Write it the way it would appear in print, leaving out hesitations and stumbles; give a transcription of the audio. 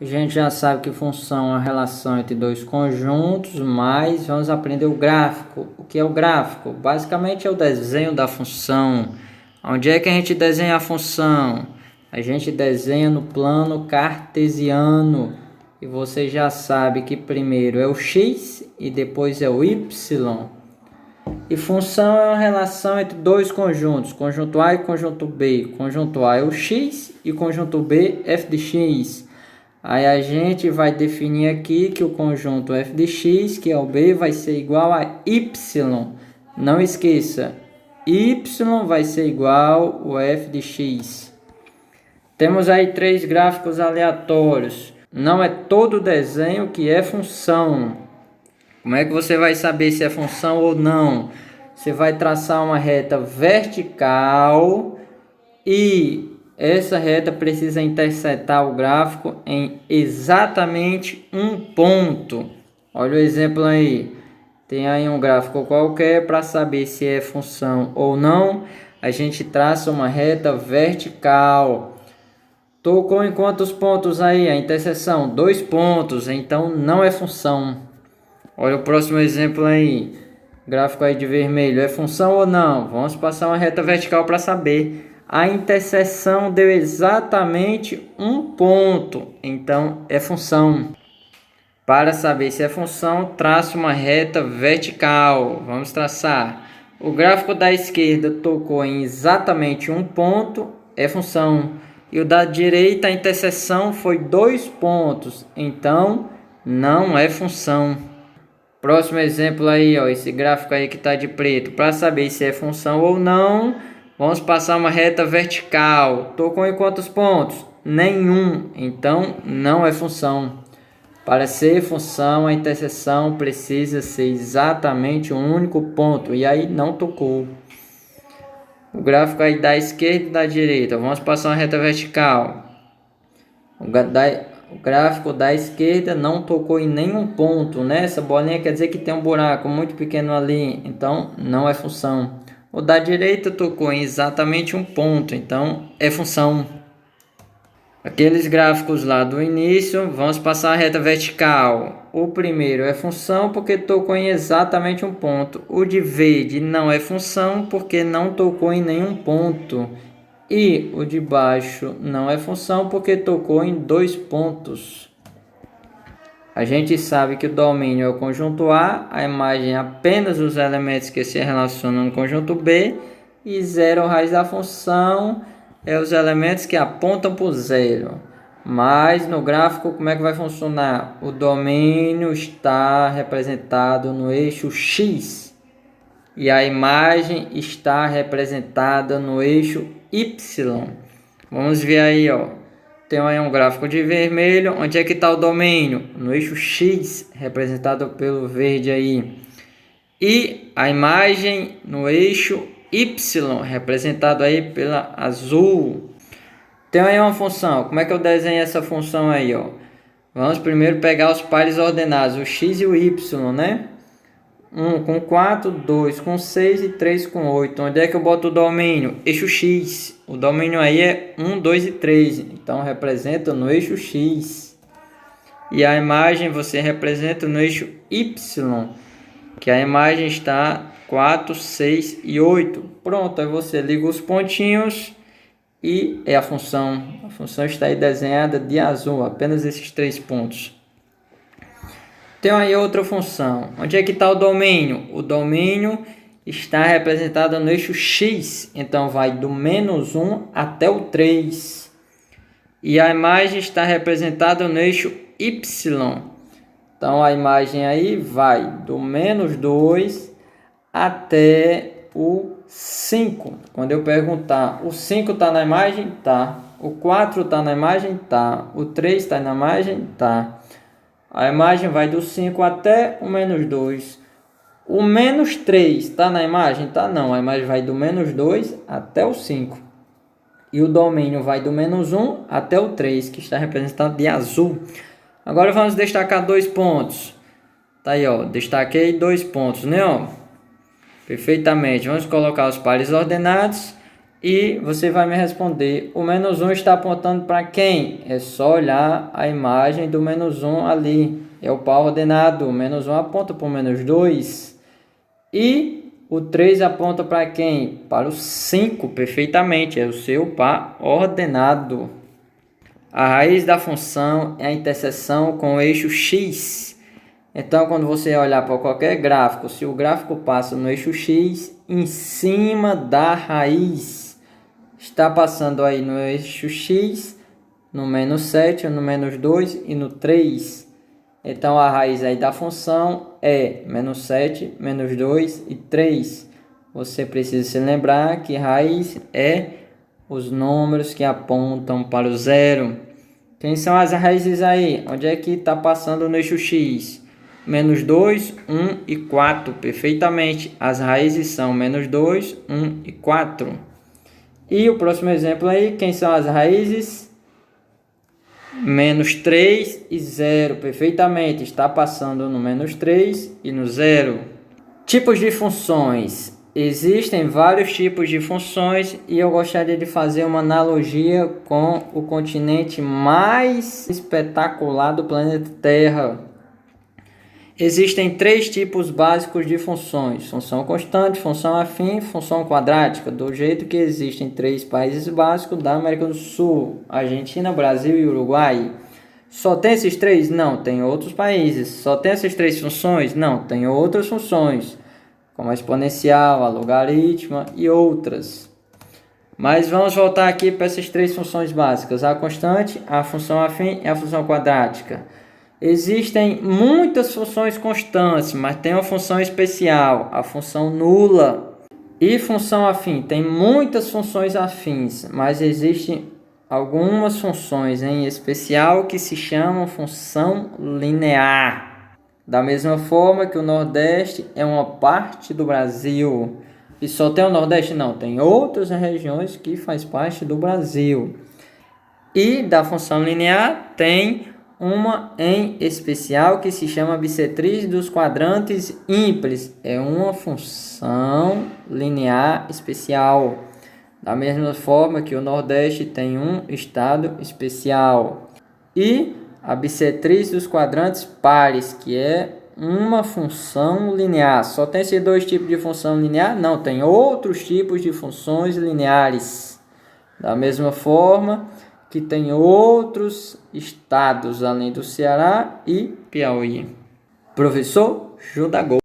A gente já sabe que função é a relação entre dois conjuntos, mas vamos aprender o gráfico. O que é o gráfico? Basicamente é o desenho da função. Onde é que a gente desenha a função? A gente desenha no plano cartesiano. E você já sabe que primeiro é o x e depois é o y. E função é uma relação entre dois conjuntos, conjunto A e conjunto B. Conjunto A é o x e conjunto B f de x. Aí a gente vai definir aqui que o conjunto f de x, que é o B, vai ser igual a y. Não esqueça, y vai ser igual ao f de x. Temos aí três gráficos aleatórios. Não é todo desenho que é função. Como é que você vai saber se é função ou não? Você vai traçar uma reta vertical e essa reta precisa intersetar o gráfico em exatamente um ponto. Olha o exemplo aí. Tem aí um gráfico qualquer. Para saber se é função ou não, a gente traça uma reta vertical. Tocou em quantos pontos aí? A interseção, 2 pontos. Então não é função. Olha o próximo exemplo aí. Gráfico aí de vermelho. É função ou não? Vamos passar uma reta vertical para saber. A interseção deu exatamente um ponto, então é função. Para saber se é função, traça uma reta vertical. Vamos traçar. O gráfico da esquerda tocou em exatamente um ponto, é função. E o da direita, a interseção foi 2 pontos, então não é função. Próximo exemplo aí, ó, esse gráfico aí que está de preto. Para saber se é função ou não, vamos passar uma reta vertical. Tocou em quantos pontos? Nenhum. Então, não é função. Para ser função, a interseção precisa ser exatamente um único ponto. E aí, não tocou. O gráfico aí da esquerda e da direita. Vamos passar uma reta vertical. O gráfico da esquerda não tocou em nenhum ponto, né? Essa bolinha quer dizer que tem um buraco muito pequeno ali. Então, não é função. O da direita tocou em exatamente um ponto, então é função. Aqueles gráficos lá do início, vamos passar a reta vertical. O primeiro é função porque tocou em exatamente um ponto. O de verde não é função porque não tocou em nenhum ponto. E o de baixo não é função porque tocou em 2 pontos. A gente sabe que o domínio é o conjunto A imagem é apenas os elementos que se relacionam no conjunto B, e zero raiz da função é os elementos que apontam para o zero. Mas no gráfico, como é que vai funcionar? O domínio está representado no eixo X e a imagem está representada no eixo Y. Vamos ver aí, ó. Tem aí um gráfico de vermelho. Onde é que está o domínio? No eixo X, representado pelo verde aí. E a imagem no eixo Y, representado aí pela azul. Tem aí uma função. Como é que eu desenho essa função aí, ó? Vamos primeiro pegar os pares ordenados, o X e o Y, né? 1 com 4, 2 com 6 e 3 com 8. Onde é que eu boto o domínio? Eixo X. O domínio aí é 1, 2 e 3. Então representa no eixo X. E a imagem você representa no eixo Y, que a imagem está 4, 6 e 8. Pronto, aí você liga os pontinhos e é a função. A função está aí desenhada de azul, apenas esses 3 pontos. Tem aí outra função. Onde é que está o domínio? O domínio está representado no eixo X. Então vai do menos 1 até o 3. E a imagem está representada no eixo Y. Então a imagem aí vai do menos 2 até o 5. Quando eu perguntar, o 5 está na imagem? Tá. O 4 está na imagem? Tá. O 3 está na imagem? Tá. A imagem vai do 5 até o menos 2. O menos 3 está na imagem? Tá, não. A imagem vai do menos 2 até o 5. E o domínio vai do menos 1 até o 3, que está representado de azul. Agora vamos destacar 2 pontos. Tá aí, ó. Destaquei 2 pontos, né, ó? Perfeitamente. Vamos colocar os pares ordenados. E você vai me responder, o menos 1 está apontando para quem? É só olhar a imagem do menos 1 ali, é o par ordenado. O menos 1 aponta para o menos 2. E o 3 aponta para quem? Para o 5, perfeitamente, é o seu par ordenado. A raiz da função é a interseção com o eixo x. Então, quando você olhar para qualquer gráfico, se o gráfico passa no eixo x, em cima da raiz, está passando aí no eixo x, no menos 7, no menos 2 e no 3. Então, a raiz aí da função é menos 7, menos 2 e 3. Você precisa se lembrar que raiz é os números que apontam para o zero. Quem são as raízes aí? Onde é que está passando no eixo x? Menos 2, 1 e 4. Perfeitamente. As raízes são menos 2, 1 e 4. E o próximo exemplo aí, quem são as raízes? Menos 3 e 0. Perfeitamente. Está passando no menos 3 e no 0. Tipos de funções. Existem vários tipos de funções e eu gostaria de fazer uma analogia com o continente mais espetacular do planeta Terra. Existem 3 tipos básicos de funções: função constante, função afim, função quadrática, do jeito que existem 3 países básicos da América do Sul: Argentina, Brasil e Uruguai. Só tem esses 3? Não, tem outros países. Só tem essas 3 funções? Não, tem outras funções, como a exponencial, a logaritma e outras. Mas vamos voltar aqui para essas 3 funções básicas: a constante, a função afim e a função quadrática. Existem muitas funções constantes, mas tem uma função especial, a função nula. E função afim, tem muitas funções afins, mas existem algumas funções em especial que se chamam função linear. Da mesma forma que o Nordeste é uma parte do Brasil. E só tem o Nordeste? Não, tem outras regiões que faz parte do Brasil. E da função linear tem uma em especial que se chama bissetriz dos quadrantes ímpares. É uma função linear especial. Da mesma forma que o Nordeste tem um estado especial. E a bissetriz dos quadrantes pares, que é uma função linear. Só tem esses 2 tipos de função linear? Não, tem outros tipos de funções lineares. Da mesma forma que tem outros estados além do Ceará e Piauí. Professor Judagol.